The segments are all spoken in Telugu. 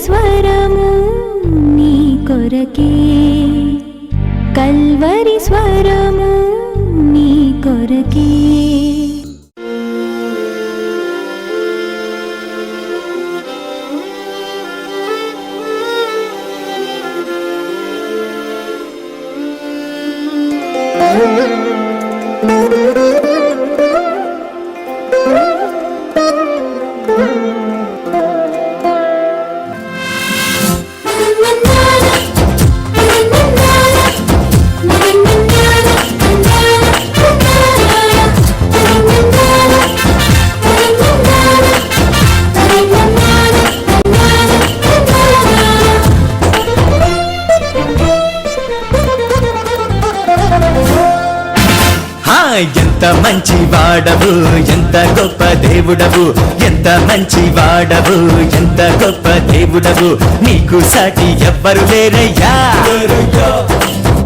స్వరము నీ కొరకే, కల్వరి స్వరము నీ కొరకే. ఎంత మంచి వాడవు, ఎంత గొప్ప దేవుడవు, ఎంత మంచి వాడవు, ఎంత గొప్ప దేవుడవు, నీకు సాటి ఎవ్వరు లేరయ్యా.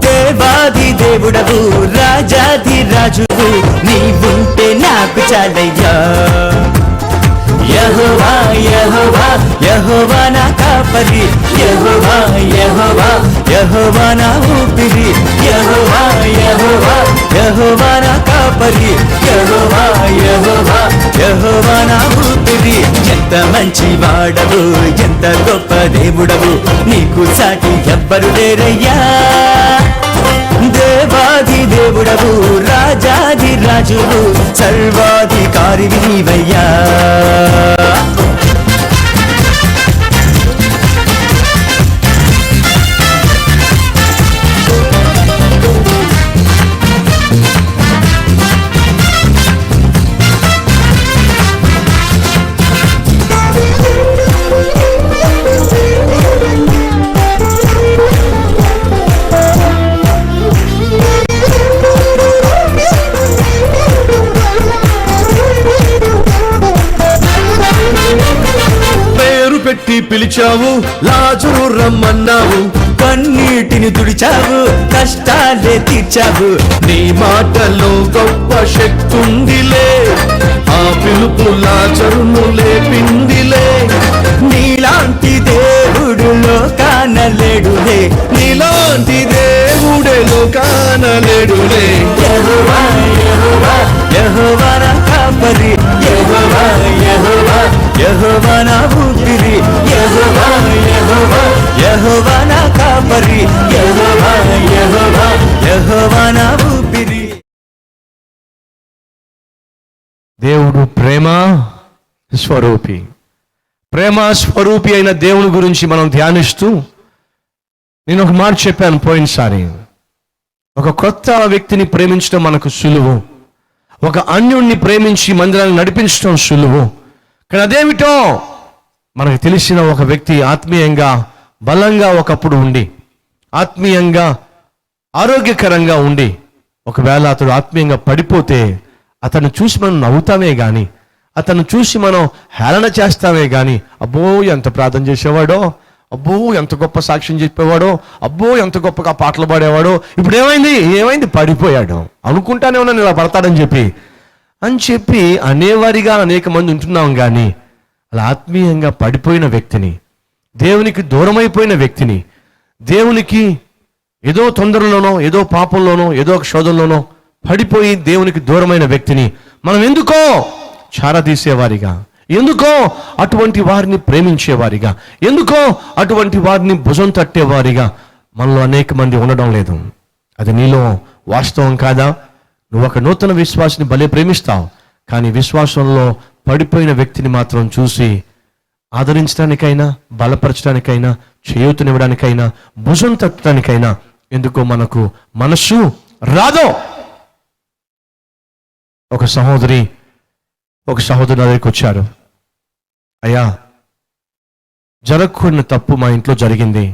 దేవాది దేవుడవు, రాజాది రాజువు, నీవుంటే నాకు చాలయ్యా. యెహోవా యెహోవా యెహోవా నా కాపరి, యెహోవా యెహోవా యెహోవా నా ఊపిరి, యెహోవా యెహోవా యెహోవా నా కాపరి, యెహోవా యెహోవా యెహోవా నా ఊపిరి. ఎంత మంచి వాడవు, ఎంత గొప్ప దేవుడవు, నీకు సాటి ఎవ్వరు లేరయ్యా. దేవాది దేవుడవు, రాజాది రాజువు, సర్వాధికారి నీవయ్యా. పెట్టి పిలిచావు, లాజరు రమ్మన్నావు, కన్నీటిని తుడిచావు, కష్టాలే తీర్చావు, నీ మాటలో గొప్ప శక్తుందిలే, ఆ పిలుపు లాజరును లేపిందిలే. నీలాంటి దేవుడు లోకానలేడులే, నీలాంటి దేవుడే లోకానలేడులే. యెహోవా యెహోవా యెహోవా నా కాపరి, యెహోవా యెహోవా యెహోవా నా ఊపిరి, యెహోవా యెహోవా యెహోవా నా కాపరి, యెహోవా యెహోవా యెహోవా నా ఊపిరి. దేవుడు ప్రేమ స్వరూపి. ప్రేమ స్వరూపి అయిన దేవుని గురించి మనం ధ్యానిస్తూ నేను ఒక మాట చెప్పాను పోయినసారి. ఒక కొత్త వ్యక్తిని ప్రేమించడం మనకు సులువు, ఒక అన్యుణ్ణి ప్రేమించి మందిరాన్ని నడిపించడం సులువు. కానీ అదేమిటో మనకు తెలిసిన ఒక వ్యక్తి ఆత్మీయంగా బలంగా ఒకప్పుడు ఉండి, ఆత్మీయంగా ఆరోగ్యకరంగా ఉండి, ఒకవేళ అతడు ఆత్మీయంగా పడిపోతే అతన్ని చూసి మనం నవ్వుతామే కానీ, అతన్ని చూసి మనం హేళన చేస్తామే కానీ, అబ్బో ఎంత ప్రార్థన చేసేవాడో, అబ్బో ఎంత గొప్ప సాక్ష్యం చెప్పేవాడో, అబ్బో ఎంత గొప్పగా పాటలు పాడేవాడో, ఇప్పుడు ఏమైంది పడిపోయాడు అనుకుంటానే ఉన్నాను ఇలా పడతాడని చెప్పి అనేవారిగా అనేక మంది ఉంటున్నాం. కానీ అలా ఆత్మీయంగా పడిపోయిన వ్యక్తిని, దేవునికి దూరమైపోయిన వ్యక్తిని, దేవునికి ఏదో తొందరలోనో ఏదో పాపంలోనో ఏదో ఒక శోధంలోనో పడిపోయి దేవునికి దూరమైన వ్యక్తిని మనం ఎందుకో చారదీసేవారిగా, ఎందుకో అటువంటి వారిని ప్రేమించేవారిగా, ఎందుకో అటువంటి వారిని భుజం తట్టేవారిగా మనలో అనేక మంది ఉండడం లేదు. అది నీలో వాస్తవం కాదా? నువ్వు ఒక నూతన విశ్వాసిని భలే ప్రేమిస్తావు, కానీ విశ్వాసంలో పడిపోయిన వ్యక్తిని మాత్రం చూసి ఆదరించడానికైనా, బలపరచడానికైనా, చేయూతనివ్వడానికైనా, భుజం తట్టడానికైనా ఎందుకో మనకు మనస్సు రాదో. ఒక సహోదరుడు నా దగ్గరికి వచ్చారు. అయ్యా, జరగకూడని తప్పు మా ఇంట్లో జరిగింది.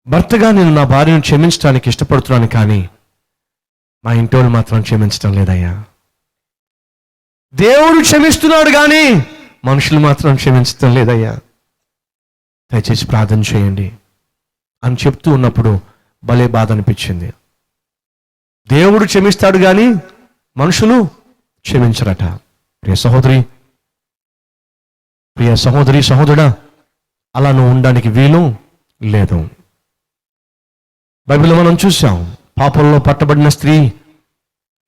భర్తగా నేను నా భార్యను క్షమించడానికి ఇష్టపడుతున్నాను, కానీ మా ఇంట్లో మాత్రం క్షమించడం లేదయ్యా. దేవుడు క్షమిస్తున్నాడు కానీ మనుషులు మాత్రం క్షమించడం లేదయ్యా, దయచేసి ప్రార్థన చేయండి అని చెప్తూ ఉన్నప్పుడు భలే బాధ అనిపించింది. దేవుడు క్షమిస్తాడు కానీ మనుషులు క్షమించరట. ప్రియ సహోదరి, ప్రియ సహోదరి సహోదరుడా, అలా నువ్వు ఉండడానికి వీలు లేదు. బైబిల్లో మనం చూసాం, పాపంలో పట్టబడిన స్త్రీ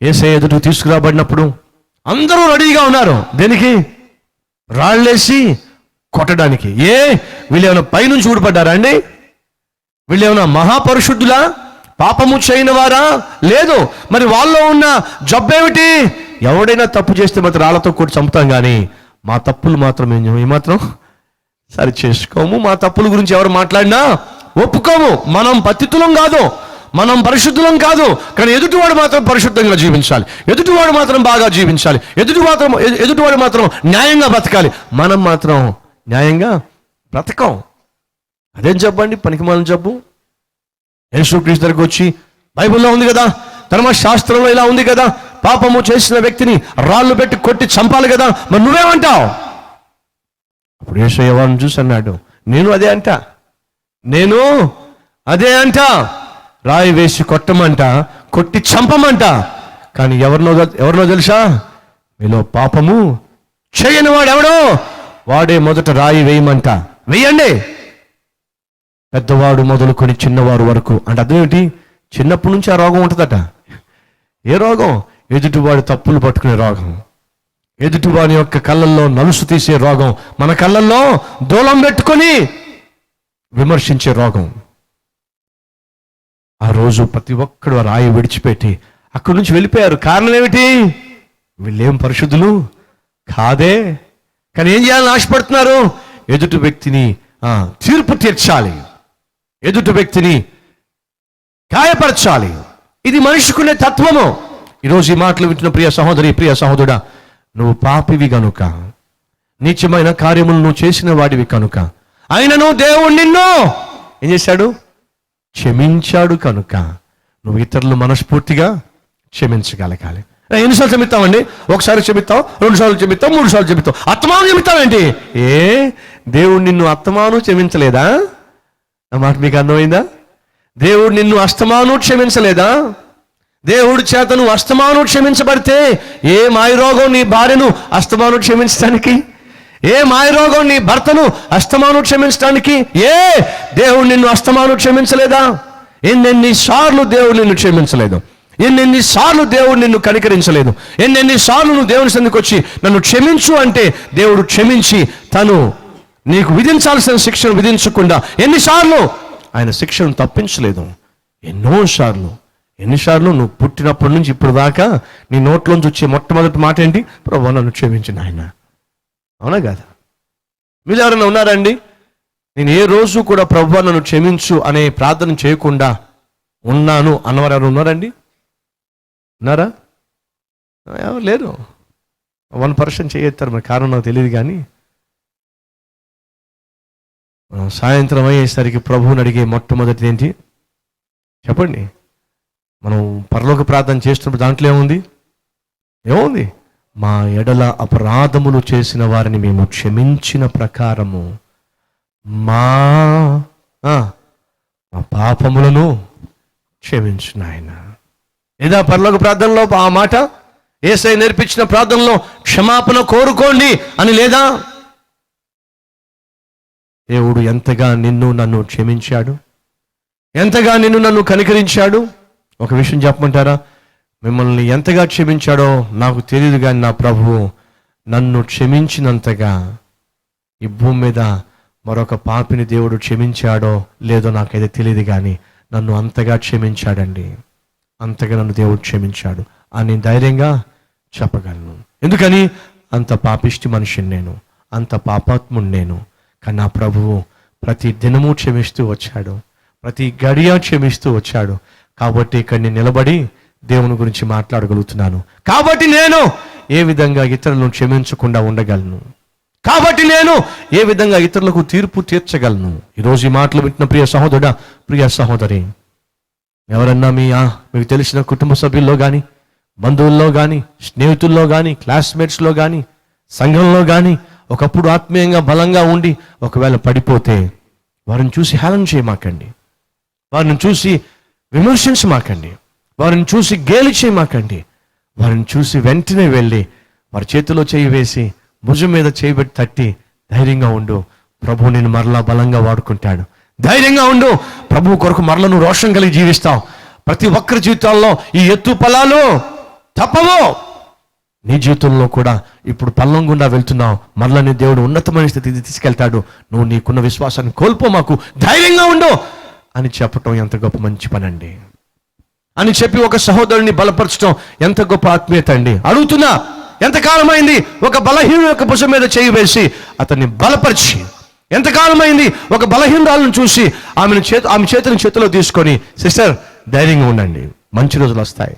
యేసయ్య ఎదుటికి తీసుకురాబడినప్పుడు అందరూ రెడీగా ఉన్నారు. దేనికి? రాళ్ళేసి కొట్టడానికి. వీళ్ళేమైనా పైనుంచి ఊడిపడ్డారా అండి? వీళ్ళేమైనా మహాపరిశుద్ధులా? పాపము చేయని వారా? లేదు. మరి వాళ్ళలో ఉన్న జబ్బేమిటి? ఎవడైనా తప్పు చేస్తే మాత్రం రాళ్లతో కొట్టి చంపుతాం, కానీ మా తప్పులు మాత్రం ఏమాత్రం సరి చేసుకోము. మా తప్పుల గురించి ఎవరు మాట్లాడినా ఒప్పుకోము. మనం పతితులం కాదు, మనం పరిశుద్ధులం కాదు, కానీ ఎదుటివాడు మాత్రం పరిశుద్ధంగా జీవించాలి, ఎదుటివాడు మాత్రం బాగా జీవించాలి, ఎదుటివాడు మాత్రం న్యాయంగా బ్రతకాలి. మనం మాత్రం న్యాయంగా బ్రతకం. అదేం జబ్బు అండి? పనికిమాలిన జబ్బు. యేసుక్రీస్తు దగ్గరికి వచ్చి, బైబిల్లో ఉంది కదా, ధర్మశాస్త్రంలో ఇలా ఉంది కదా, పాపము చేసిన వ్యక్తిని రాళ్ళు పెట్టి కొట్టి చంపాలి కదా, మరి నువ్వేమంటావు? అప్పుడు యేసయ్య వారిని చూసి అన్నాడు, నేను అదే అంట. రాయి వేసి కొట్టమంట, కొట్టి చంపమంట. కానీ ఎవరినో తెలుసా? మీలో పాపము చేయని వాడు ఎవడో వాడే మొదట రాయి వేయమంట. వేయండి, పెద్దవాడు మొదలుకొని చిన్నవారు వరకు. అంటే అదేమిటి? చిన్నప్పటి నుంచి ఆ రోగం ఉంటుందట. ఏ రోగం? ఎదుటివాడి తప్పులు పట్టుకునే రోగం, ఎదుటివాడి యొక్క కళ్ళల్లో నలుసు తీసే రోగం, మన కళ్ళల్లో దూలం పెట్టుకొని విమర్శించే రోగం. ఆ రోజు ప్రతి ఒక్కడు ఆ రాయి విడిచిపెట్టి అక్కడి నుంచి వెళ్ళిపోయారు. కారణం ఏమిటి? వీళ్ళేం పరిశుద్ధులు కాదే, కానీ ఏం చేయాలని ఆశపడుతున్నారు? ఎదుటి వ్యక్తిని తీర్పు తీర్చాలి, ఎదుటి వ్యక్తిని గాయపరచాలి. ఇది మనిషికునే తత్వము. ఈరోజు ఈ మాటలు వింటున్న ప్రియ సహోదరి, ప్రియ సహోదరుడా, నువ్వు పాపివి కనుక, నీచమైన కార్యములు నువ్వు చేసిన వాడివి కనుక, ఆయనను దేవుడు నిన్ను ఏం చేశాడు? క్షమించాడు కనుక నువ్వు ఇతరులు మనస్ఫూర్తిగా క్షమించగలగాలి. ఎన్నిసార్లు క్షమిస్తామండి? ఒకసారి క్షమిస్తాం, 2 సార్లు క్షమిస్తాం, 3 సార్లు క్షమిస్తాం. అత్తమాను క్షమిస్తావేంటి? దేవుడు నిన్ను అత్తమాను క్షమించలేదా? ఆ మాట మీకు అర్థమైందా? దేవుడు నిన్ను అస్తమాను క్షమించలేదా? దేవుడి చేత నువ్వు అస్తమాను క్షమించబడితే ఏ మాయరోగం నీ భార్యను అస్తమాను క్షమించడానికి? ఏ మాయరోగం నీ భర్తను అస్తమాను క్షమించడానికి? దేవుడు నిన్ను అస్తమాను క్షమించలేదా? ఎన్నెన్నిసార్లు దేవుడు నిన్ను క్షమించలేదు, ఎన్నెన్నిసార్లు దేవుడు నిన్ను కనికరించలేదు, ఎన్నెన్నిసార్లు నువ్వు దేవుని సన్నిధికి వచ్చి నన్ను క్షమించు అంటే దేవుడు క్షమించి తను నీకు విధించాల్సిన శిక్షను విధించకుండా ఎన్నిసార్లు ఆయన శిక్షను తప్పించలేదు? ఎన్నిసార్లు నువ్వు పుట్టినప్పటి నుంచి ఇప్పుడు దాకా నీ నోట్లోంచి వచ్చే మొట్టమొదటి మాట ఏంటి? ప్రభువా నన్ను క్షమించు నాయన. అవునా కాదా? మీరు ఎవరైనా ఉన్నారండి? నేను ఏ రోజు కూడా ప్రభువా నన్ను క్షమించు అనే ప్రార్థన చేయకుండా ఉన్నాను అన్నవారు ఎవరు ఉన్నారండి? ఉన్నారా? ఎవరు లేరు. 1% చేయెత్తారు. మరి కారణం నాకు తెలియదు. కానీ సాయంత్రం అయ్యేసరికి ప్రభువుని అడిగే మొట్టమొదటిది ఏంటి చెప్పండి? మనం పరలోక ప్రార్థన చేస్తున్నప్పుడు దాంట్లో ఏముంది? మా ఎడల అపరాధములు చేసిన వారిని మేము క్షమించిన ప్రకారము మా పాపములను క్షమించు నాయన. లేదా పరలోక ప్రార్థనలో ఆ మాట, యేసయ్య నేర్పించిన ప్రార్థనలో క్షమాపణ కోరుకోండి అని లేదా? దేవుడు ఎంతగా నన్ను క్షమించాడు, ఎంతగా నన్ను కనికరించాడు. ఒక విషయం చెప్పమంటారా? మిమ్మల్ని ఎంతగా క్షమించాడో నాకు తెలియదు, కానీ నా ప్రభువు నన్ను క్షమించినంతగా ఈ భూమి మీద మరొక పాపిని దేవుడు క్షమించాడో లేదో నాకైతే తెలియదు, కానీ నన్ను అంతగా క్షమించాడండి. అంతగా నన్ను దేవుడు క్షమించాడు అని ధైర్యంగా చెప్పగలను. ఎందుకని? అంత పాపిష్టి మనిషిని నేను, అంత పాపాత్ముని నేను. కానీ నా ప్రభువు ప్రతి దినము క్షమిస్తూ వచ్చాడు, ప్రతి గడియ క్షమిస్తూ వచ్చాడు. కాబట్టి ఇక్కడ నేను నిలబడి దేవుని గురించి మాట్లాడగలుగుతున్నాను. కాబట్టి నేను ఏ విధంగా ఇతరులను క్షమించకుండా ఉండగలను, కాబట్టి నేను ఏ విధంగా ఇతరులకు తీర్పు తీర్చగలను. ఈరోజు ఈ మాటలు వింటున్న ప్రియ సహోదరుడా, ప్రియ సహోదరి, ఎవరన్నా మీకు తెలిసిన కుటుంబ సభ్యుల్లో కానీ, బంధువుల్లో కానీ, స్నేహితుల్లో కానీ, క్లాస్మేట్స్లో కానీ, సంఘంలో కానీ ఒకప్పుడు ఆత్మీయంగా బలంగా ఉండి ఒకవేళ పడిపోతే వారిని చూసి హేళన చేయమాకండి, వారిని చూసి విమర్శించమాకండి, వారిని చూసి గేలి చేయమాకండి. వారిని చూసి వెంటనే వెళ్ళి వారి చేతిలో చేయి వేసి భుజం మీద చేయబెట్టి తట్టి ధైర్యంగా ఉండు, ప్రభు నిన్ను మరలా బలంగా వాడుకుంటాడు. ధైర్యంగా ఉండు, ప్రభు కొరకు మరలా నువ్వు రోషం కలిగి జీవిస్తావు. ప్రతి ఒక్కరి జీవితాల్లో ఈ ఎత్తు ఫలాలు తప్పవు. నీ జీవితంలో కూడా ఇప్పుడు పల్లం గుండా వెళ్తున్నావు, మరలా నీ దేవుడు ఉన్నతమైన స్థితికి తీసుకెళ్తాడు. నువ్వు నీకున్న విశ్వాసాన్ని కోల్పోమాకు, ధైర్యంగా ఉండు అని చెప్పటం ఎంత గొప్ప మంచి పని అండి అని చెప్పి ఒక సహోదరుని బలపరచడం ఎంత గొప్ప ఆత్మీయత అండి. అడుగుతున్నా, ఎంతకాలమైంది ఒక బలహీన యొక్క భుజం మీద చేయి వేసి అతన్ని బలపరిచి, ఎంతకాలమైంది ఒక బలహీనరాలను చూసి ఆమె చేతిని చేతిలో తీసుకొని, సిస్టర్ ధైర్యంగా ఉండండి, మంచి రోజులు వస్తాయి,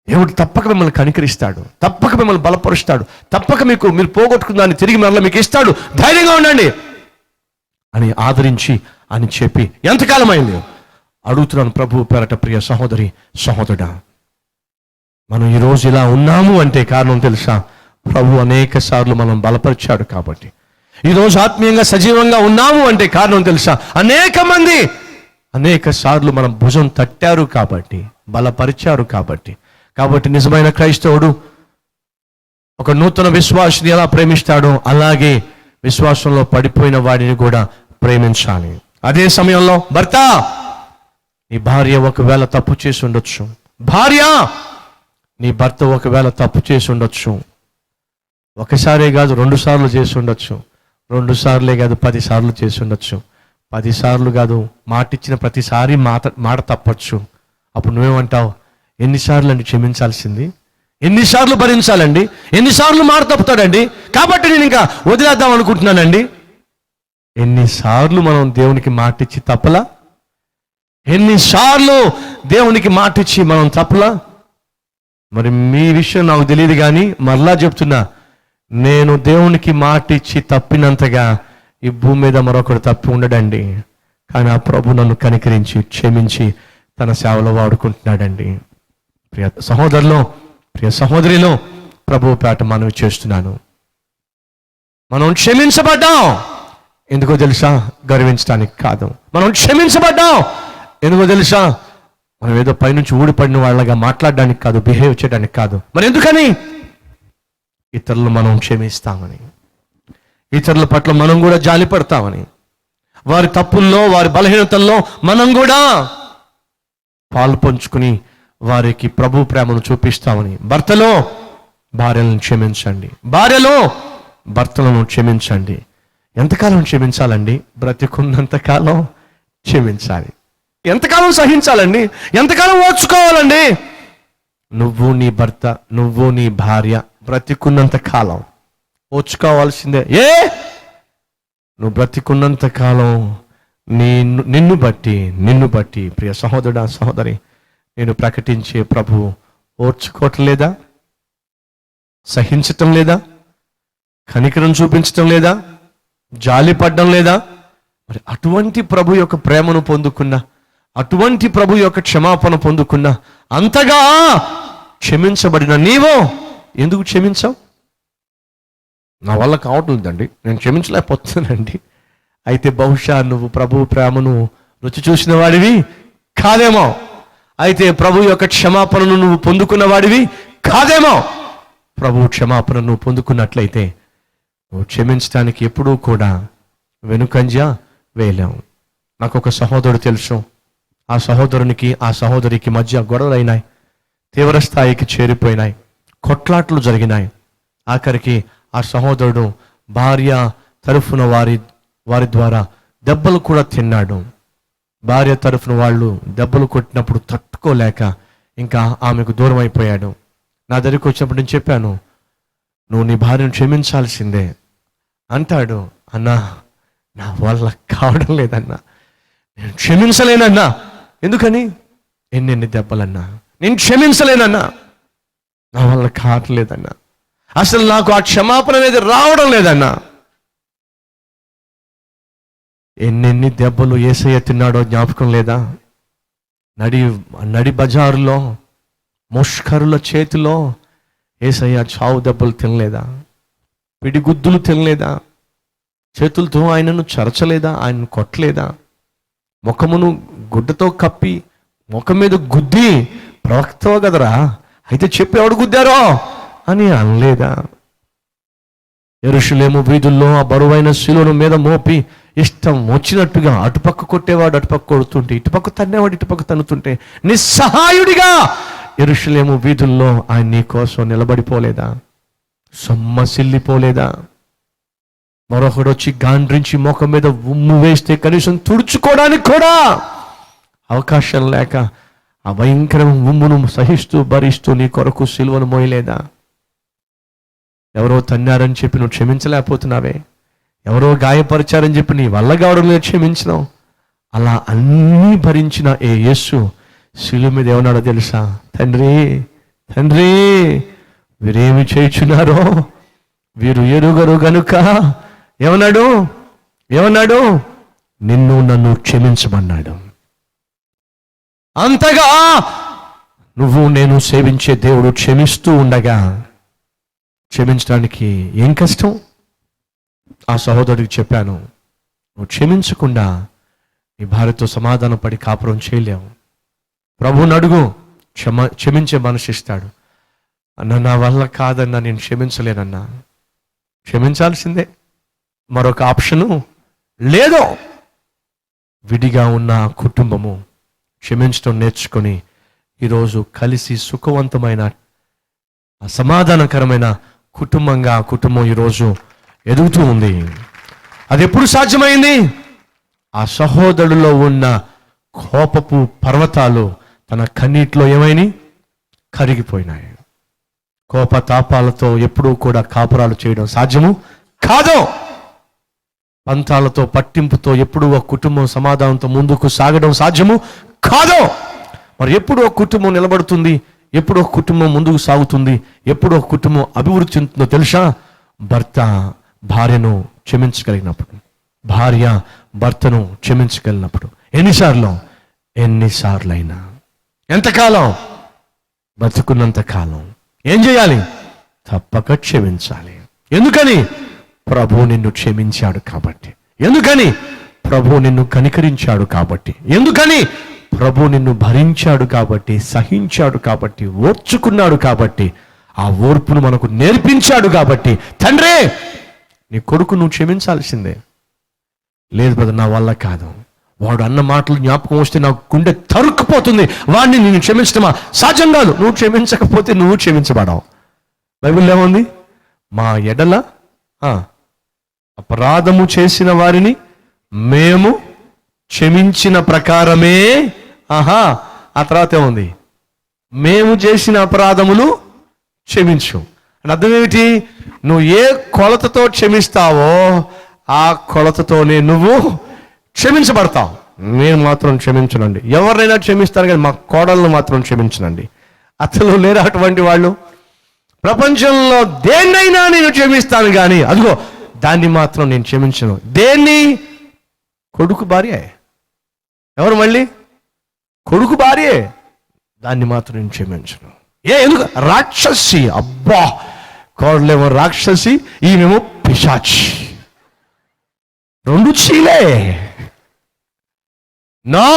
దేవుడు తప్పక మిమ్మల్ని కనికరిస్తాడు, తప్పక మిమ్మల్ని బలపరుస్తాడు, తప్పక మీరు పోగొట్టుకున్న దాన్ని తిరిగి మరలా మీకు ఇస్తాడు, ధైర్యంగా ఉండండి అని ఆదరించి అని చెప్పి, ఎంతకాలమైంది అడుగుతున్నాను ప్రభు పేరట. ప్రియ సహోదరి సహోదరుడా, మనం ఈరోజు ఇలా ఉన్నాము అంటే కారణం తెలుసా? ప్రభు అనేక సార్లు మనం బలపరిచాడు కాబట్టి. ఈరోజు ఆత్మీయంగా సజీవంగా ఉన్నాము అంటే కారణం తెలుసా? అనేక సార్లు మనం భుజం తట్టారు కాబట్టి, బలపరిచారు కాబట్టి. కాబట్టి నిజమైన క్రైస్తవుడు ఒక నూతన విశ్వాసిని ఎలా ప్రేమిస్తాడో అలాగే విశ్వాసంలో పడిపోయిన వాడిని కూడా ప్రేమించాలి. అదే సమయంలో భర్త, నీ భార్య ఒకవేళ తప్పు చేసి ఉండొచ్చు, భార్య నీ భర్త ఒకవేళ తప్పు చేసి ఉండొచ్చు. ఒకసారే కాదు 2 సార్లు చేసి ఉండొచ్చు, 2 సార్లే కాదు 10 సార్లు చేసి ఉండొచ్చు, 10 సార్లు కాదు మాటిచ్చిన ప్రతిసారి మాట తప్పచ్చు. అప్పుడు నువ్వేమంటావు? ఎన్నిసార్లు అండి క్షమించాల్సింది? ఎన్నిసార్లు భరించాలండి? ఎన్నిసార్లు మాట తప్పుతాడండి? కాబట్టి నేను ఇంకా వదిలేద్దాం అనుకుంటున్నానండి. ఎన్నిసార్లు మనం దేవునికి మాటిచ్చి తప్పలా? ఎన్నిసార్లు దేవునికి మాటిచ్చి మనం తప్పలా? మరి మీ విషయం నాకు తెలియదు కానీ మరలా చెప్తున్నా, నేను దేవునికి మాటిచ్చి తప్పినంతగా ఈ భూమి మీద మరొకడు తప్పి ఉండడండి. కానీ ఆ ప్రభు నన్ను కనికరించి క్షమించి తన సేవలో వాడుకుంటున్నాడండి. ప్రియ సహోదరులు, ప్రియ సహోదరిలో ప్రభు పేట మనవి చేస్తున్నాను, మనం క్షమించబడ్డాం. ఎందుకో తెలుసా? గర్వించడానికి కాదు. మనం క్షమించబడ్డాం ఎందుకో తెలుసా? మనం ఏదో పైనుంచి ఊడిపడిన వాళ్ళగా మాట్లాడడానికి కాదు, బిహేవ్ చేయడానికి కాదు. మరి ఎందుకని? ఇతరులు మనం క్షమిస్తామని, ఇతరుల పట్ల మనం కూడా జాలి పడతామని, వారి తప్పుల్లో వారి బలహీనతల్లో మనం కూడా పాలు పంచుకుని వారికి ప్రభు ప్రేమను చూపిస్తామని. భర్తలో భార్యలను క్షమించండి, భార్యలో భర్తలను క్షమించండి. ఎంతకాలం క్షమించాలండి? బ్రతికున్నంతకాలం క్షమించాలి. ఎంతకాలం సహించాలండి? ఎంతకాలం ఓర్చుకోవాలండి? నువ్వు నీ భర్త, నువ్వు నీ భార్య బ్రతికున్నంత కాలం ఓర్చుకోవాల్సిందే. నువ్వు బ్రతికున్నంత కాలం నిన్ను బట్టి ప్రియ సహోదరుడా సహోదరి, నేను ప్రకటించే ప్రభు ఓర్చుకోవటం లేదా? సహించటం లేదా? కనికరం చూపించటం లేదా? జాలి పడడం లేదా? మరి అటువంటి ప్రభు యొక్క ప్రేమను పొందుకున్నా, అటువంటి ప్రభు యొక్క క్షమాపణ పొందుకున్నా, అంతగా క్షమించబడిన నీవో ఎందుకు క్షమించావు? నా వల్ల కావట్లేదండి, నేను క్షమించలేకపోతున్నానండి. అయితే బహుశా నువ్వు ప్రభు ప్రేమను రుచి చూసిన వాడివి కాదేమో. అయితే ప్రభు యొక్క క్షమాపణను నువ్వు పొందుకున్న వాడివి కాదేమో. ప్రభు క్షమాపణ నువ్వు పొందుకున్నట్లయితే నువ్వు క్షమించడానికి ఎప్పుడూ కూడా వెనుకంజ వేయలేవు. నాకు ఒక సహోదరుడు తెలుసు. ఆ సహోదరునికి ఆ సహోదరికి మధ్య గొడవలు అయినాయి, తీవ్ర స్థాయికి చేరిపోయినాయి, కొట్లాట్లు జరిగినాయి. ఆఖరికి ఆ సహోదరుడు భార్య తరఫున వారి ద్వారా దెబ్బలు కూడా తిన్నాడు. భార్య తరఫున వాళ్ళు దెబ్బలు కొట్టినప్పుడు తట్టుకోలేక ఇంకా ఆమెకు దూరం అయిపోయాడు. నా దగ్గరికి వచ్చినప్పుడు నేను చెప్పాను, నువ్వు నీ భార్యను క్షమించాల్సిందే. అంటాడు, అన్నా నా వల్ల కావడం లేదన్నా, నేను క్షమించలేనన్నా. ఎందుకని? ఎన్నెన్ని దెబ్బలన్నా నేను క్షమించలేనన్నా, నా వల్ల కావట్లేదన్నా, అసలు నాకు ఆ క్షమాపణ అనేది రావడం లేదన్నా. ఎన్నెన్ని దెబ్బలు యేసయ్య తిన్నాడో జ్ఞాపకం లేదా? నడి బజారులో ముష్కరుల చేతిలో యేసయ్య చావు దెబ్బలు తినలేదా? పిడిగుద్దులు తినలేదా? చేతులతో ఆయనను చరచలేదా? ఆయనను కొట్టలేదా? ముఖమును గుడ్డతో కప్పి ముఖం మీద గుద్ది, ప్రవక్తవ కదరా అయితే చెప్పి ఎవడు గుద్దారో అని అనలేదా? యెరూషలేము వీధుల్లో ఆ బరువైన శిలువను మీద మోపి ఇష్టం వచ్చినట్టుగా అటుపక్క కొట్టేవాడు అటుపక్క కొడుతుంటే, ఇటుపక్క తన్నేవాడు ఇటుపక్క తన్నుతుంటే, నిస్సహాయుడిగా యెరూషలేము వీధుల్లో ఆయన నీ కోసం నిలబడిపోలేదా? సొమ్మసిల్లిపోలేదా? మరొకడు వచ్చి గాండ్రించి ముఖం మీద ఉమ్ము వేస్తే కనీసం తుడుచుకోవడానికి కూడా అవకాశం లేక ఆ భయంకరమైన ఉమ్మును సహిస్తూ భరిస్తూ నీ కొరకు సిలువను మోయలేదా? ఎవరో తన్నారని చెప్పి నువ్వు క్షమించలేకపోతున్నావే, ఎవరో గాయపరిచారని చెప్పి నీ వల్ల కావడం లేదు క్షమించడం. అలా అన్నీ భరించిన ఏ యేసు శిలువ మీద ఏమన్నాడో తెలుసా? తండ్రి తండ్రి, వీరేమి చేయుచున్నారో వీరు ఎరుగరు గనుక ఏమన్నాడు? నిన్ను నన్ను క్షమించమన్నాడు. అంతగా నువ్వు నేను సేవించే దేవుడు క్షమిస్తూ ఉండగా క్షమించడానికి ఏం కష్టం? ఆ సహోదరుడికి చెప్పాను, నువ్వు క్షమించకుండా నీ భార్యతో సమాధాన పడి కాపురం చేయలేవు. ప్రభువుని అడుగు, క్షమించే మనసు ఇస్తాడు. అన్న నా వల్ల కాదన్నా, నేను క్షమించలేనన్నా. క్షమించాల్సిందే, మరొక ఆప్షను లేదు. విడిగా ఉన్న కుటుంబము క్షమించడం నేర్చుకొని ఈరోజు కలిసి సుఖవంతమైన సమాధానకరమైన కుటుంబంగా కుటుంబం ఈరోజు ఎదుగుతూ ఉంది. అది ఎప్పుడు సాధ్యమైంది? ఆ సహోదరులో ఉన్న కోపపు పర్వతాలు తన కన్నీటిలో ఏమైనాయి? కరిగిపోయినాయి. కోపతాపాలతో ఎప్పుడూ కూడా కాపురాలు చేయడం సాధ్యము కాదు. పంతాలతో పట్టింపుతో ఎప్పుడు ఒక కుటుంబం సమాధానంతో ముందుకు సాగడం సాధ్యము కాదు. మరి ఎప్పుడు ఒక కుటుంబం నిలబడుతుంది? ఎప్పుడు ఒక కుటుంబం ముందుకు సాగుతుంది? ఎప్పుడు ఒక కుటుంబం అభివృద్ధి చెందుతుందో తెలుసా? భర్త భార్యను క్షమించగలిగినప్పుడు, భార్య భర్తను క్షమించగలిగినప్పుడు. ఎన్నిసార్లైనా, ఎంతకాలం? బతుకున్నంత కాలం ఏం చేయాలి? తప్పక క్షమించాలి. ఎందుకని? ప్రభు నిన్ను క్షమించాడు కాబట్టి. ఎందుకని? ప్రభు నిన్ను కనికరించాడు కాబట్టి. ఎందుకని? ప్రభు నిన్ను భరించాడు కాబట్టి, సహించాడు కాబట్టి, ఓర్చుకున్నాడు కాబట్టి, ఆ ఓర్పును మనకు నేర్పించాడు కాబట్టి. తండ్రి, నీ కొడుకు నువ్వు క్షమించాల్సిందే. లేదు బ్రదర్, నా వల్ల కాదు, వాడు అన్న మాటలు జ్ఞాపకం వస్తే నాకు గుండె తరుక్కుపోతుంది, వాడిని నేను క్షమించడమా? సాధ్యం కాదు. నువ్వు క్షమించకపోతే నువ్వు క్షమించబడవు. బైబిల్లో ఏముంది? మా ఎడల అపరాధము చేసిన వారిని మేము క్షమించిన ప్రకారమే. ఆ తర్వాత ఏముంది? మేము చేసిన అపరాధములు క్షమించు. అని అర్థం ఏమిటి? నువ్వు ఏ కొలతతో క్షమిస్తావో ఆ కొలతతోనే నువ్వు క్షమించబడతావు. నేను మాత్రం క్షమించనండి. ఎవరినైనా క్షమిస్తారు కానీ మా కోడలను మాత్రం క్షమించనండి. అసలు లేరు అటువంటి వాళ్ళు. ప్రపంచంలో దేన్నైనా నేను క్షమిస్తాను కానీ అదిగో దాన్ని మాత్రం నేను క్షమించను. దేన్ని? కొడుకు భార్య. ఎవరు మళ్ళీ? కొడుకు భార్యే. దాన్ని మాత్రం నేను క్షమించను. ఎందుకు? రాక్షసి. అబ్బా, కోడలేమో రాక్షసి, ఈమెమో పిశాచి. రెండు చీలే. నో,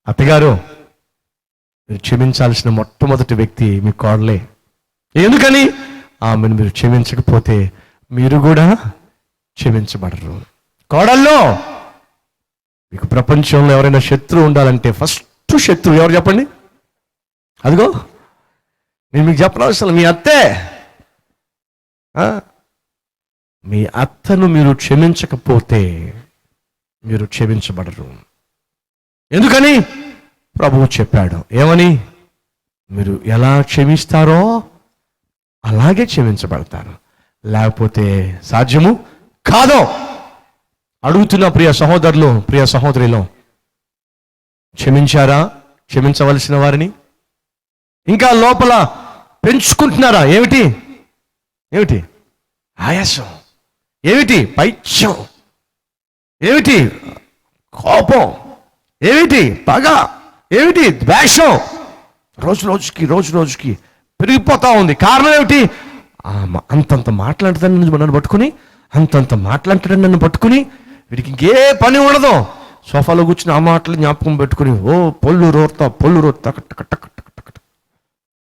అత్తగారు, మీరు క్షమించాల్సిన మొట్టమొదటి వ్యక్తి మీ కోడలే. ఎందుకని? ఆమెను మీరు క్షమించకపోతే మీరు కూడా క్షమించబడరు. కోడల్లో మీకు ప్రపంచంలో ఎవరైనా శత్రువు ఉండాలంటే ఫస్ట్ శత్రువు ఎవరు చెప్పండి? అదిగో నేను మీకు చెప్పనవసరం, మీ అత్తే. మీ అత్తను మీరు క్షమించకపోతే మీరు క్షమించబడరు. ఎందుకని? ప్రభువు చెప్పాడు. ఏమని? మీరు ఎలా క్షమిస్తారో అలాగే క్షమించబడతారు, లేకపోతే సాధ్యము కాదు. అడుగుతున్న ప్రియ సహోదరులు, ప్రియ సహోదరిలో, క్షమించారా క్షమించవలసిన వారిని? ఇంకా లోపల పెంచుకుంటున్నారా? ఏమిటి? ఆయాసం. ఏమిటి? పైత్యం. ఏమిటి? కోపం. ఏమిటి? పగ. ఏమిటి? ద్వేషం. రోజు రోజుకి పెరిగిపోతా ఉంది. కారణం ఏమిటి? అంతంత మాట్లాడుతాను నన్ను పట్టుకుని, నన్ను పట్టుకుని వీడికి ఇంకే పని ఉండదు. సోఫాలో కూర్చుని ఆ మాటలు జ్ఞాపకం పెట్టుకుని పొల్లు రోర్తా.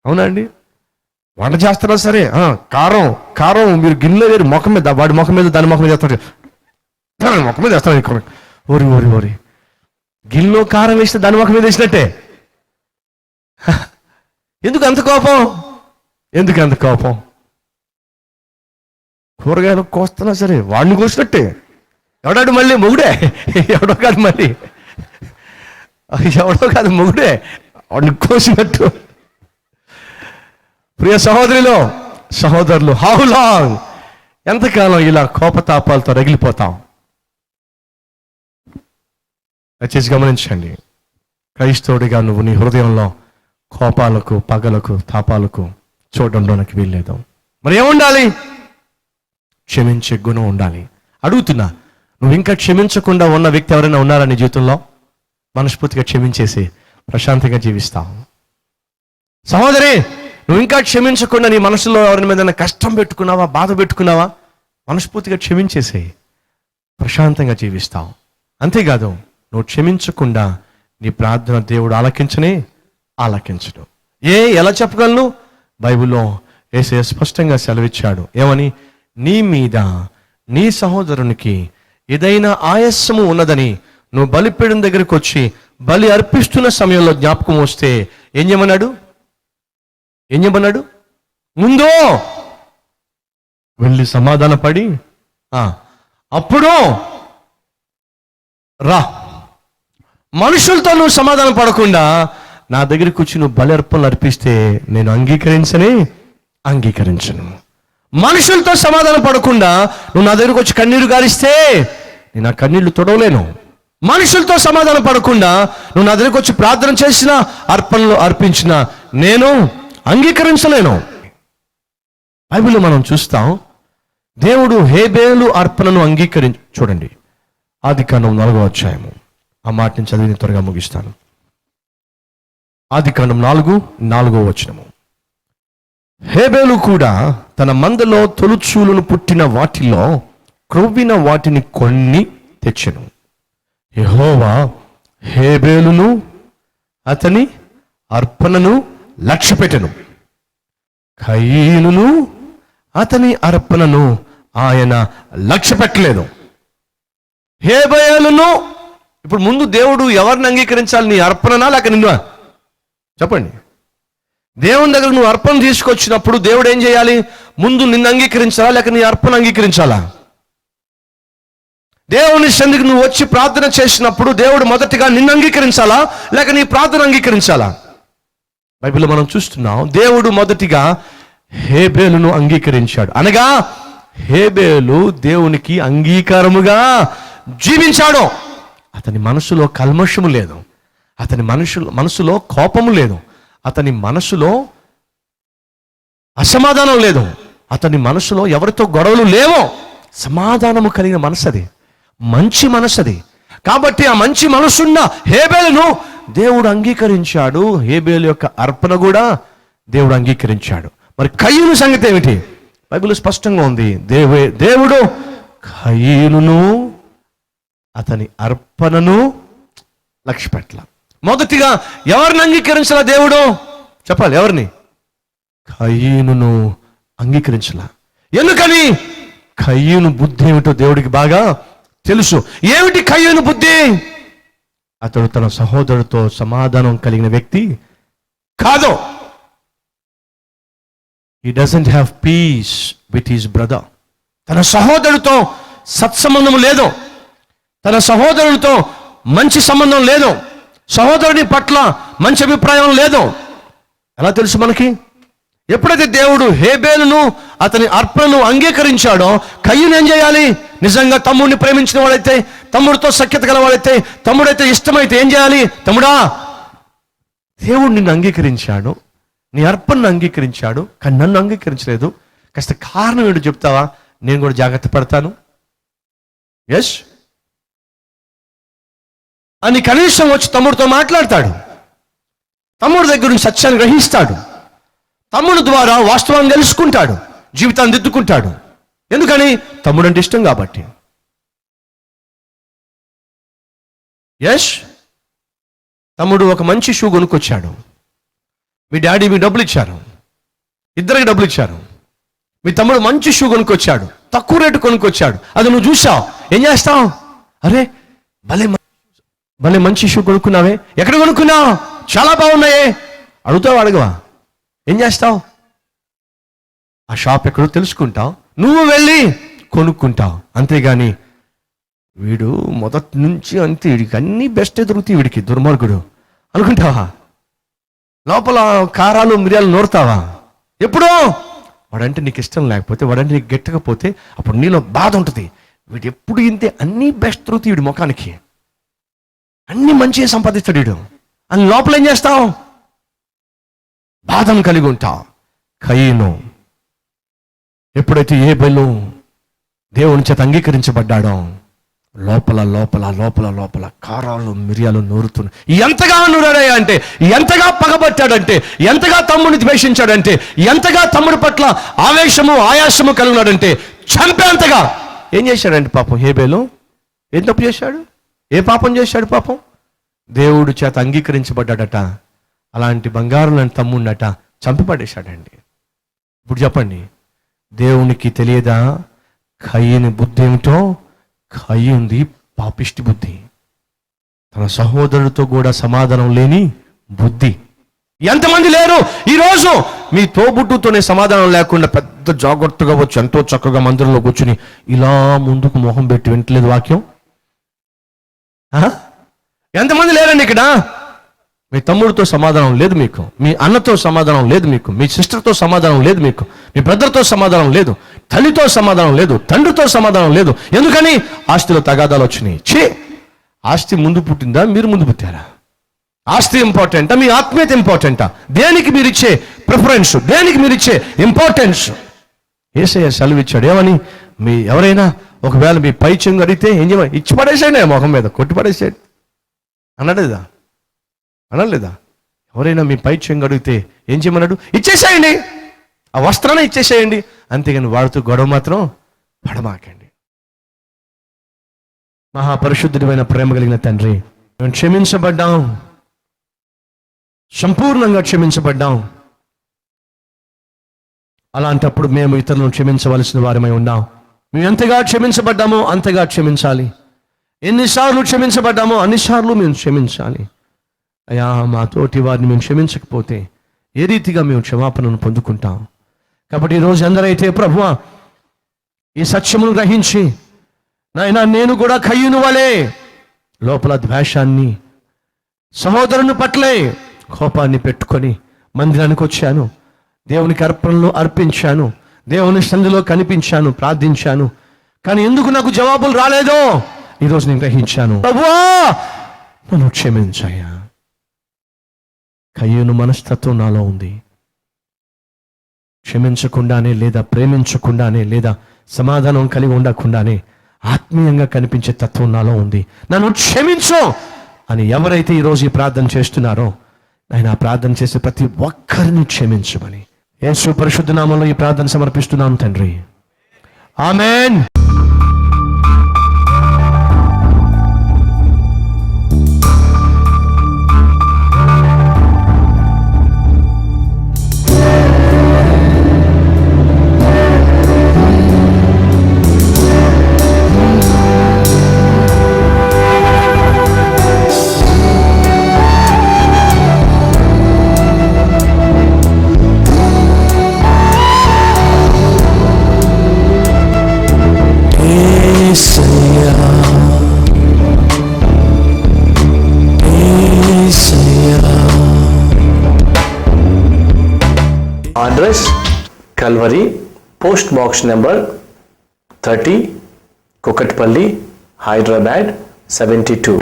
అవునా అండి? వంట చేస్తున్నా సరే కారం కారం మీరు గిన్నెలో వేరు ముఖం మీద, వాడి ముఖం మీద దాని ముఖం మీద చేస్తాడు, ముఖం మీద వేస్తాడు. ఓరి ఓరి ఓరి, గిన్నెలో కారం వేస్తే దాని ముఖం మీద వేసినట్టే. ఎందుకు అంత కోపం? ఎందుకు అంత కోపం? కూరగాయలు కోస్తున్నా సరే వాడిని కోసినట్టే. ఎవడాడు మళ్ళీ మొగుడే, ఎవడో కాదు మళ్ళీ, ఎవడో కాదు మొగుడే, వాడిని కోసినట్టు. ప్రియ సహోదరులు, హౌ లాంగ్, ఎంతకాలం ఇలా కోపతాపాలతో రగిలిపోతాం? దయచేసి గమనించండి, క్రైస్తవుడిగా నువ్వు నీ హృదయంలో కోపాలకు, పగలకు, తాపాలకు చూడడానికి వీల్లేదు. మరి ఏముండాలి? క్షమించే గుణం ఉండాలి. అడుగుతున్నా, నువ్వు ఇంకా క్షమించకుండా ఉన్న వ్యక్తి ఎవరైనా ఉన్నారా నీ జీవితంలో? మనస్ఫూర్తిగా క్షమించేసి ప్రశాంతంగా జీవిస్తావు. సహోదరి, నువ్వు ఇంకా క్షమించకుండా నీ మనసులో ఎవరి మీద కష్టం పెట్టుకున్నావా, బాధ పెట్టుకున్నావా? మనస్ఫూర్తిగా క్షమించేసి ప్రశాంతంగా జీవిస్తావు. అంతేకాదు, నువ్వు క్షమించకుండా నీ ప్రార్థన దేవుడు ఆలకించడు. ఎలా చెప్పగలను? బైబిల్లో యేసయ్య స్పష్టంగా సెలవిచ్చాడు. ఏమని? నీ మీద నీ సహోదరునికి ఏదైనా ఆయాసము ఉన్నదని నువ్వు బలిపీఠం దగ్గరికి వచ్చి బలి అర్పిస్తున్న సమయంలో జ్ఞాపకం వస్తే ఏం చేయమన్నాడు? ముందు వెళ్ళి సమాధానపడి అప్పుడు రా. మనుషులతో నువ్వు సమాధానం పడకుండా నా దగ్గరికి వచ్చి నువ్వు బలి అర్పణలు అర్పిస్తే నేను అంగీకరించను. మనుషులతో సమాధానం పడకుండా నువ్వు నా దగ్గరకు వచ్చి కన్నీరు గారిస్తే నేను ఆ కన్నీళ్లు తొడవలేను. మనుషులతో సమాధానం పడకుండా నువ్వు నా దగ్గరకు వచ్చి ప్రార్థన చేసిన, అర్పణలు అర్పించిన నేను అంగీకరించలేను. బైబిల్లో మనం చూస్తాం, దేవుడు హేబేలు అర్పణను చూడండి, ఆదికాండం 4వ అధ్యాయము. ఆ మాటని చదివి త్వరగా ముగిస్తాను. ఆదికాండం 4:4 వచనము. హేబేలు కూడా తన మందలో తొలుచూలును పుట్టిన వాటిలో క్రొవ్విన వాటిని కొన్ని తెచ్చెను. యెహోవా హేబేలును అతని అర్పణను లక్ష్యపెట్టెను, కయీనును అతని అర్పణను ఆయన లక్ష్యపెట్టలేదు. హేబేలును, ఇప్పుడు ముందు దేవుడు ఎవరిని అంగీకరించాలి? నీ అర్పణనా లేక నిన్ను? చెప్పండి. దేవుని దగ్గర నువ్వు అర్పణ తీసుకొచ్చినప్పుడు దేవుడు ఏం చేయాలి? ముందు నిన్ను అంగీకరించాలా లేక నీ అర్పణ అంగీకరించాలా? దేవుని సన్నిధికి నువ్వు వచ్చి ప్రార్థన చేసినప్పుడు దేవుడు మొదటిగా నిన్ను అంగీకరించాలా లేక నీ ప్రార్థన అంగీకరించాలా? బైబిల్లో మనం చూస్తున్నాం, దేవుడు మొదటిగా హేబేలును అంగీకరించాడు. అనగా హేబేలు దేవునికి అంగీకారముగా జీవించాడు. అతని మనసులో కల్మషము లేదు, అతని మనసులో కోపము లేదు, అతని మనసులో అసమాధానం లేదు, అతని మనసులో ఎవరితో గొడవలు లేవో. సమాధానము కలిగిన మనసది, మంచి మనసది. కాబట్టి ఆ మంచి మనసున్న హేబేలును దేవుడు అంగీకరించాడు. హేబేలు యొక్క అర్పణ కూడా దేవుడు అంగీకరించాడు. మరి కయీను సంగతి ఏమిటి? బైబిల్ స్పష్టంగా ఉంది, దేవుడు కయీనును అతని అర్పణను లక్ష్యపెట్టల. మొదటిగా ఎవరిని అంగీకరించాల దేవుడు? చెప్పాలి, ఎవరిని? కయీనును అంగీకరించాల. ఎందుకని? కయీను బుద్ధి ఏమిటో దేవుడికి బాగా తెలుసు. ఏమిటి కయీను బుద్ధి? అతడు తన సహోదరుడితో సమాధానం కలిగిన వ్యక్తి కాదు. He doesn't have peace with his brother. తన సహోదరుడితో సత్సంబంధం లేదు, తన సహోదరుడితో మంచి సంబంధం లేదు, సహోదరుని పట్ల మంచి అభిప్రాయం లేదు. ఎలా తెలుసు మనకి? ఎప్పుడైతే దేవుడు హేబేలును అతని అర్పణను అంగీకరించాడో కయీను ఏం చేయాలి? నిజంగా తమ్ముడిని ప్రేమించిన వాడైతే, తమ్ముడితో సఖ్యత గలవాడైతే, తమ్ముడైతే ఇష్టమైతే ఏం చేయాలి? తమ్ముడా, దేవుడు నిన్ను అంగీకరించాడు, నీ అర్పణను అంగీకరించాడు, కానీ నన్ను అంగీకరించలేదు, కాస్త కారణం ఏంటో చెప్తావా? నేను కూడా జాగ్రత్త పడతాను. ఎస్ అని కనీసం వచ్చి తమ్ముడితో మాట్లాడతాడు, తమ్ముడి దగ్గర నుంచి సత్యాన్ని గ్రహిస్తాడు, తమ్ముడు ద్వారా వాస్తవాన్ని తెలుసుకుంటాడు, జీవితాన్ని దిద్దుకుంటాడు. ఎందుకని? తమ్ముడు అంటే ఇష్టం కాబట్టి. యష్, తమ్ముడు ఒక మంచి షూ కొనుక్కొచ్చాడు, మీ డాడీ మీకు డబ్బులు ఇచ్చారు, ఇద్దరికి డబ్బులు ఇచ్చారు. మీ తమ్ముడు మంచి షూ కొనుక్కొచ్చాడు, తక్కువ రేటు కొనుక్కొచ్చాడు. అది నువ్వు చూసావు, ఏం చేస్తావు? అరే భలే మంచి షూ కొనుక్కున్నావే, ఎక్కడ కొనుక్కున్నావు? చాలా బాగున్నాయే. అడుగుతావు, అడగవా? ఏం చేస్తావు? ఆ షాప్ ఎక్కడో తెలుసుకుంటావు, నువ్వు వెళ్ళి కొనుక్కుంటావు. అంతేగాని వీడు మొదటి నుంచి అంతే, వీడికి అన్నీ బెస్టే దొరుకుతాయి, వీడికి దుర్మార్గుడు అనుకుంటావా? లోపల కారాలు మిరియాలు నోరుతావా? ఎప్పుడో వాడంటే నీకు ఇష్టం లేకపోతే, వాడంటే నీకు గెట్టకపోతే అప్పుడు నీలో బాధ ఉంటుంది. వీడు ఎప్పుడు ఇంతే, అన్నీ బెస్ట్ దొరుకుతాయి వీడి ముఖానికి, అన్నీ మంచిగా సంపాదిస్తాడు వీడు అని లోపల ఏం చేస్తావు? బాధను కలిగి ఉంటావు. కయీను ఎప్పుడైతే ఏబేలు దేవుని చేత అంగీకరించబడ్డాడో లోపల లోపల లోపల లోపల కారాలు మిరియాలు నూరుతున్నాయి. ఎంతగా నూరాడయ్యా అంటే, ఎంతగా పగబట్టాడంటే, ఎంతగా తమ్ముడిని ద్వేషించాడంటే, ఎంతగా తమ్ముడి పట్ల ఆవేశము ఆయాసము కలిగినాడంటే చంపేంతగా ఏం చేశాడంటే పాపం హేబేలు ఏం తప్పు చేశాడు? ఏ పాపం చేశాడు? పాపం దేవుడు చేత అంగీకరించబడ్డాడట. అలాంటి బంగారం లాంటి తమ్ముడినట చంపిపడేశాడండి. ఇప్పుడు చెప్పండి, దేవునికి తెలియదా కయీను బుద్ధి ఏమిటో? కయీనుది పాపిష్టి బుద్ధి, తన సహోదరుడితో కూడా సమాధానం లేని బుద్ధి. ఎంతమంది లేరు ఈరోజు మీ తోబుట్టుతోనే సమాధానం లేకుండా పెద్ద జాగ్రత్తగా వచ్చి ఎంతో చక్కగా మందిరంలో కూర్చుని ఇలా ముందుకు మొహం పెట్టి వింటలేదు వాక్యం? ఎంతమంది లేరండి ఇక్కడ? మీ తమ్ముడితో సమాధానం లేదు మీకు, మీ అన్నతో సమాధానం లేదు మీకు, మీ సిస్టర్తో సమాధానం లేదు మీకు, మీ బ్రదర్తో సమాధానం లేదు, తల్లితో సమాధానం లేదు, తండ్రితో సమాధానం లేదు. ఎందుకని? ఆస్తిలో తగాదాలు వచ్చినాయి. ఆస్తి ముందు పుట్టిందా, మీరు ముందు పుట్టారా? ఆస్తి ఇంపార్టెంటా, మీ ఆత్మీయత ఇంపార్టెంటా? దేనికి మీరు ఇచ్చే ప్రిఫరెన్స్, దేనికి మీరు ఇచ్చే ఇంపార్టెన్స్? యేసయ్య సెలవు ఇచ్చాడు. ఏమని? మీ ఎవరైనా ఒకవేళ మీ పై చెంగు అడిగితే ఏం చేయమని? ఇచ్చి పడేసాడు, మొహం మీద కొట్టి పడేసాడు అన్నాడేదా? అనలేదా? ఎవరైనా మీ పై చెంగు అడిగితే ఏం చేయమన్నాడు? ఇచ్చేసేయండి, ఆ వస్త్రాన్ని ఇచ్చేసేయండి. అంతేగాని వాడితో గొడవ మాత్రం పడమాకండి. మహాపరిశుద్ధుడైన ప్రేమ కలిగిన తండ్రి, మేము క్షమించబడ్డాం, సంపూర్ణంగా క్షమించబడ్డాం. అలాంటప్పుడు మేము ఇతరులను క్షమించవలసిన వారమై ఉన్నాం. మేము ఎంతగా క్షమించబడ్డామో అంతగా క్షమించాలి. ఎన్నిసార్లు క్షమించబడ్డామో అన్నిసార్లు మేము క్షమించాలి. అయ్యా, మా తోటి వారిని మేము క్షమించకపోతే ఏ రీతిగా మేము క్షమాపణను పొందుకుంటాం? కాబట్టి ఈరోజు ఎందరైతే ప్రభువా ఈ సత్యమును గ్రహించి, నాయనా నేను కూడా కయ్యూను వలే లోపల ద్వేషాన్ని, సహోదరుని పట్లే కోపాన్ని పెట్టుకొని మందిరానికి వచ్చాను, దేవునికి అర్పణలు అర్పించాను, దేవుని సన్నిధిలో కనిపించాను, ప్రార్థించాను, కానీ ఎందుకు నాకు జవాబులు రాలేదో ఈరోజు నేను గ్రహించాను. ప్రభువా నన్ను క్షమించయ్యా. కయ్యూను మనస్తత్వం నాలో ఉంది. క్షమించకుండానే, లేదా ప్రేమించకుండానే, లేదా సమాధానం కలిగి ఉండకుండానే ఆత్మీయంగా కనిపించే తత్వం నాలో ఉంది. నన్ను క్షమించు అని ఎవరైతే ఈరోజు ఈ ప్రార్థన చేస్తున్నారో, ఆయన ఆ ప్రార్థన చేసే ప్రతి ఒక్కరిని క్షమించమని యేసు పరిశుద్ధ నామములో ఈ ప్రార్థన సమర్పిస్తున్నాను తండ్రి. Amen. Address Calvary, post box number 30, Kukatpally, Hyderabad 72.